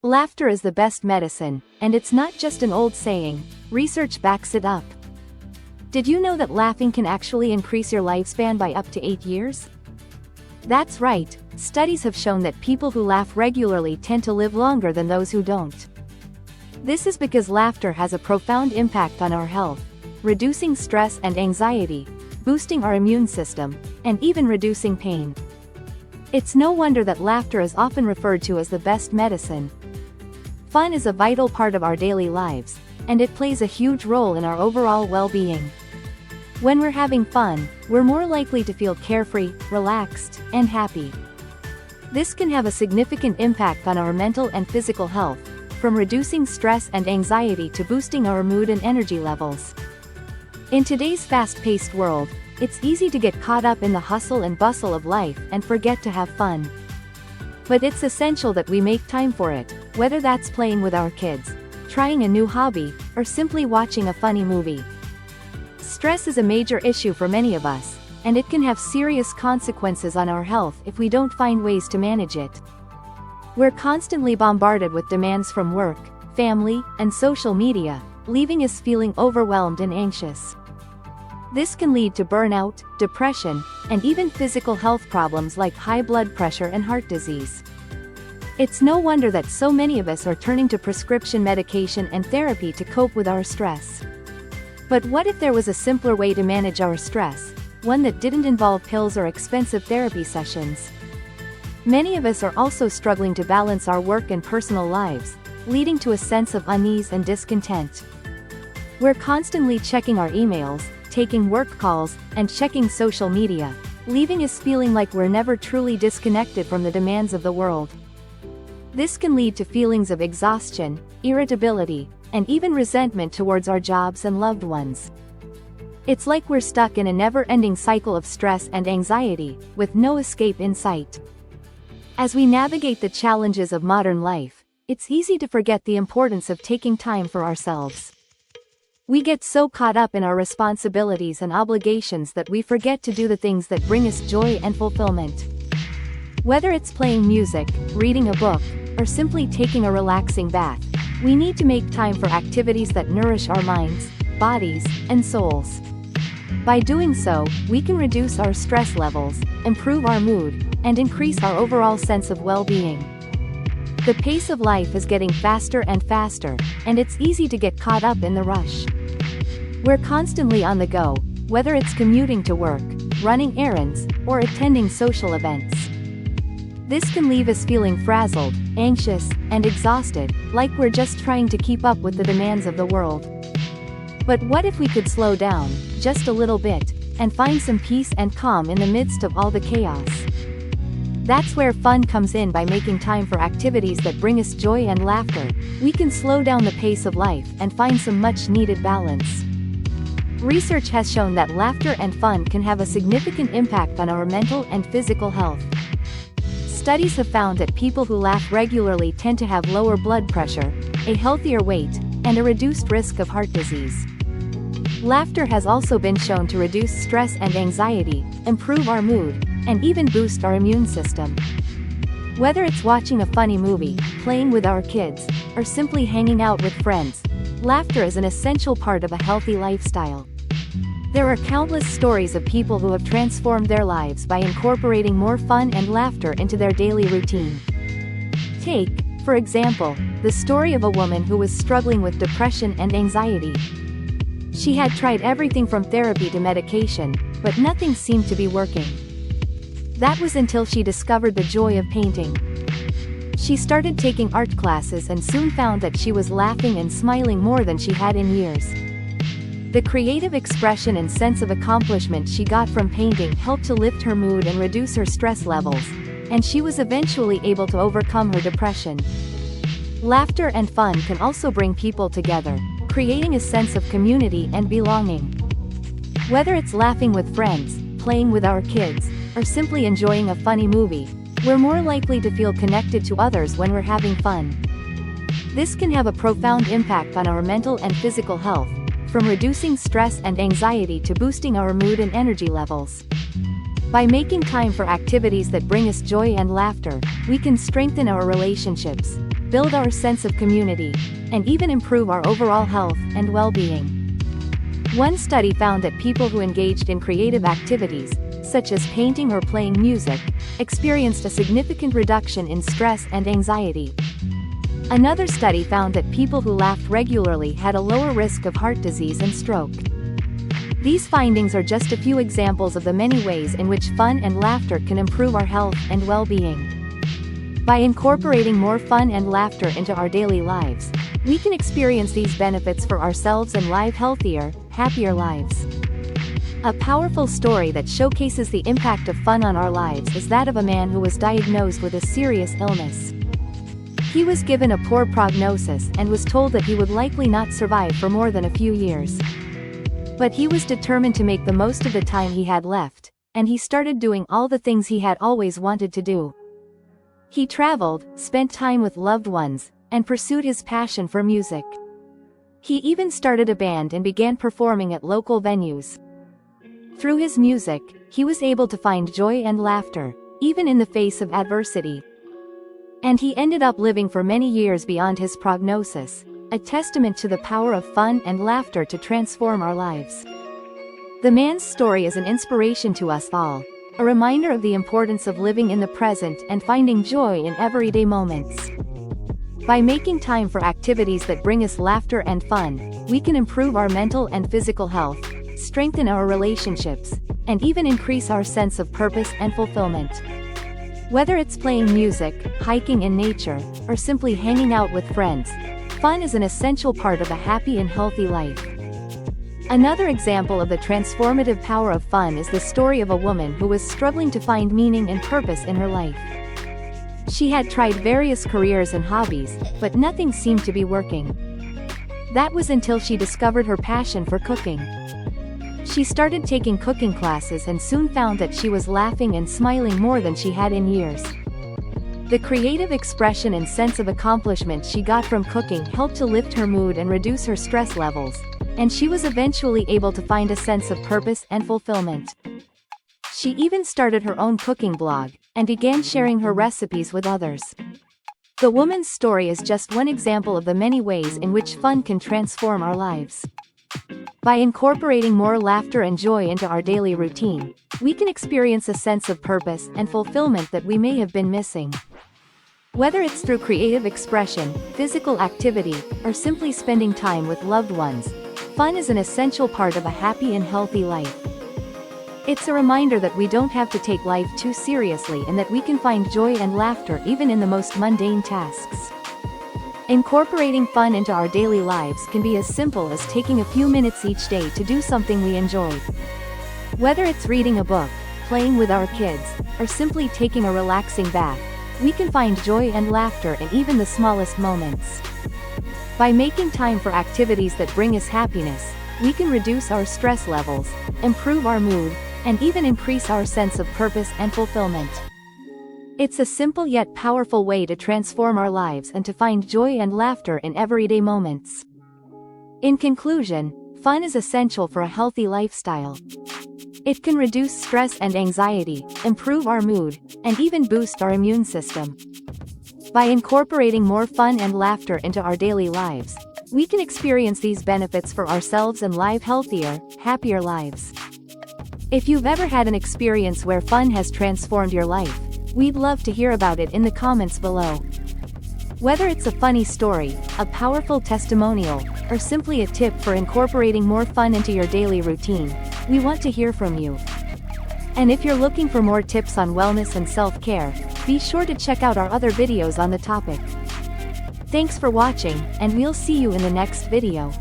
Laughter is the best medicine, and it's not just an old saying, research backs it up. Did you know that laughing can actually increase your lifespan by up to 8 years? That's right, studies have shown that people who laugh regularly tend to live longer than those who don't. This is because laughter has a profound impact on our health, reducing stress and anxiety, boosting our immune system, and even reducing pain. It's no wonder that laughter is often referred to as the best medicine. Fun is a vital part of our daily lives, and it plays a huge role in our overall well-being. When we're having fun, we're more likely to feel carefree, relaxed, and happy. This can have a significant impact on our mental and physical health, from reducing stress and anxiety to boosting our mood and energy levels. In today's fast-paced world, it's easy to get caught up in the hustle and bustle of life and forget to have fun. But it's essential that we make time for it, whether that's playing with our kids, trying a new hobby, or simply watching a funny movie. Stress is a major issue for many of us, and it can have serious consequences on our health if we don't find ways to manage it. We're constantly bombarded with demands from work, family, and social media, leaving us feeling overwhelmed and anxious. This can lead to burnout, depression, and even physical health problems like high blood pressure and heart disease. It's no wonder that so many of us are turning to prescription medication and therapy to cope with our stress. But what if there was a simpler way to manage our stress, one that didn't involve pills or expensive therapy sessions? Many of us are also struggling to balance our work and personal lives, leading to a sense of unease and discontent. We're constantly checking our emails, taking work calls, and checking social media, leaving us feeling like we're never truly disconnected from the demands of the world. This can lead to feelings of exhaustion, irritability, and even resentment towards our jobs and loved ones. It's like we're stuck in a never-ending cycle of stress and anxiety, with no escape in sight. As we navigate the challenges of modern life, it's easy to forget the importance of taking time for ourselves. We get so caught up in our responsibilities and obligations that we forget to do the things that bring us joy and fulfillment. Whether it's playing music, reading a book, or simply taking a relaxing bath, we need to make time for activities that nourish our minds, bodies, and souls. By doing so, we can reduce our stress levels, improve our mood, and increase our overall sense of well-being. The pace of life is getting faster and faster, and it's easy to get caught up in the rush. We're constantly on the go, whether it's commuting to work, running errands, or attending social events. This can leave us feeling frazzled, anxious, and exhausted, like we're just trying to keep up with the demands of the world. But what if we could slow down, just a little bit, and find some peace and calm in the midst of all the chaos? That's where fun comes in. By making time for activities that bring us joy and laughter, we can slow down the pace of life and find some much-needed balance. Research has shown that laughter and fun can have a significant impact on our mental and physical health. Studies have found that people who laugh regularly tend to have lower blood pressure, a healthier weight, and a reduced risk of heart disease. Laughter has also been shown to reduce stress and anxiety, improve our mood, and even boost our immune system. Whether it's watching a funny movie, playing with our kids, or simply hanging out with friends, laughter is an essential part of a healthy lifestyle. There are countless stories of people who have transformed their lives by incorporating more fun and laughter into their daily routine. Take, for example, the story of a woman who was struggling with depression and anxiety. She had tried everything from therapy to medication, but nothing seemed to be working. That was until she discovered the joy of painting. She started taking art classes and soon found that she was laughing and smiling more than she had in years. The creative expression and sense of accomplishment she got from painting helped to lift her mood and reduce her stress levels, and she was eventually able to overcome her depression. Laughter and fun can also bring people together, creating a sense of community and belonging. Whether it's laughing with friends, playing with our kids, or simply enjoying a funny movie, we're more likely to feel connected to others when we're having fun. This can have a profound impact on our mental and physical health, from reducing stress and anxiety to boosting our mood and energy levels. By making time for activities that bring us joy and laughter, we can strengthen our relationships, build our sense of community, and even improve our overall health and well-being. One study found that people who engaged in creative activities, such as painting or playing music, experienced a significant reduction in stress and anxiety. Another study found that people who laughed regularly had a lower risk of heart disease and stroke. These findings are just a few examples of the many ways in which fun and laughter can improve our health and well-being. By incorporating more fun and laughter into our daily lives, we can experience these benefits for ourselves and live healthier, happier lives. A powerful story that showcases the impact of fun on our lives is that of a man who was diagnosed with a serious illness. He was given a poor prognosis and was told that he would likely not survive for more than a few years. But he was determined to make the most of the time he had left, and he started doing all the things he had always wanted to do. He traveled, spent time with loved ones, and pursued his passion for music. He even started a band and began performing at local venues. Through his music, he was able to find joy and laughter, even in the face of adversity. And he ended up living for many years beyond his prognosis, a testament to the power of fun and laughter to transform our lives. The man's story is an inspiration to us all, a reminder of the importance of living in the present and finding joy in everyday moments. By making time for activities that bring us laughter and fun, we can improve our mental and physical health, strengthen our relationships, and even increase our sense of purpose and fulfillment. Whether it's playing music, hiking in nature, or simply hanging out with friends, fun is an essential part of a happy and healthy life. Another example of the transformative power of fun is the story of a woman who was struggling to find meaning and purpose in her life. She had tried various careers and hobbies, but nothing seemed to be working. That was until she discovered her passion for cooking. She started taking cooking classes and soon found that she was laughing and smiling more than she had in years. The creative expression and sense of accomplishment she got from cooking helped to lift her mood and reduce her stress levels, and she was eventually able to find a sense of purpose and fulfillment. She even started her own cooking blog, and began sharing her recipes with others. The woman's story is just one example of the many ways in which fun can transform our lives. By incorporating more laughter and joy into our daily routine, we can experience a sense of purpose and fulfillment that we may have been missing. Whether it's through creative expression, physical activity, or simply spending time with loved ones, fun is an essential part of a happy and healthy life. It's a reminder that we don't have to take life too seriously and that we can find joy and laughter even in the most mundane tasks. Incorporating fun into our daily lives can be as simple as taking a few minutes each day to do something we enjoy. Whether it's reading a book, playing with our kids, or simply taking a relaxing bath, we can find joy and laughter in even the smallest moments. By making time for activities that bring us happiness, we can reduce our stress levels, improve our mood, and even increase our sense of purpose and fulfillment. It's a simple yet powerful way to transform our lives and to find joy and laughter in everyday moments. In conclusion, fun is essential for a healthy lifestyle. It can reduce stress and anxiety, improve our mood, and even boost our immune system. By incorporating more fun and laughter into our daily lives, we can experience these benefits for ourselves and live healthier, happier lives. If you've ever had an experience where fun has transformed your life, we'd love to hear about it in the comments below. Whether it's a funny story, a powerful testimonial, or simply a tip for incorporating more fun into your daily routine, we want to hear from you. And if you're looking for more tips on wellness and self-care, be sure to check out our other videos on the topic. Thanks for watching, and we'll see you in the next video.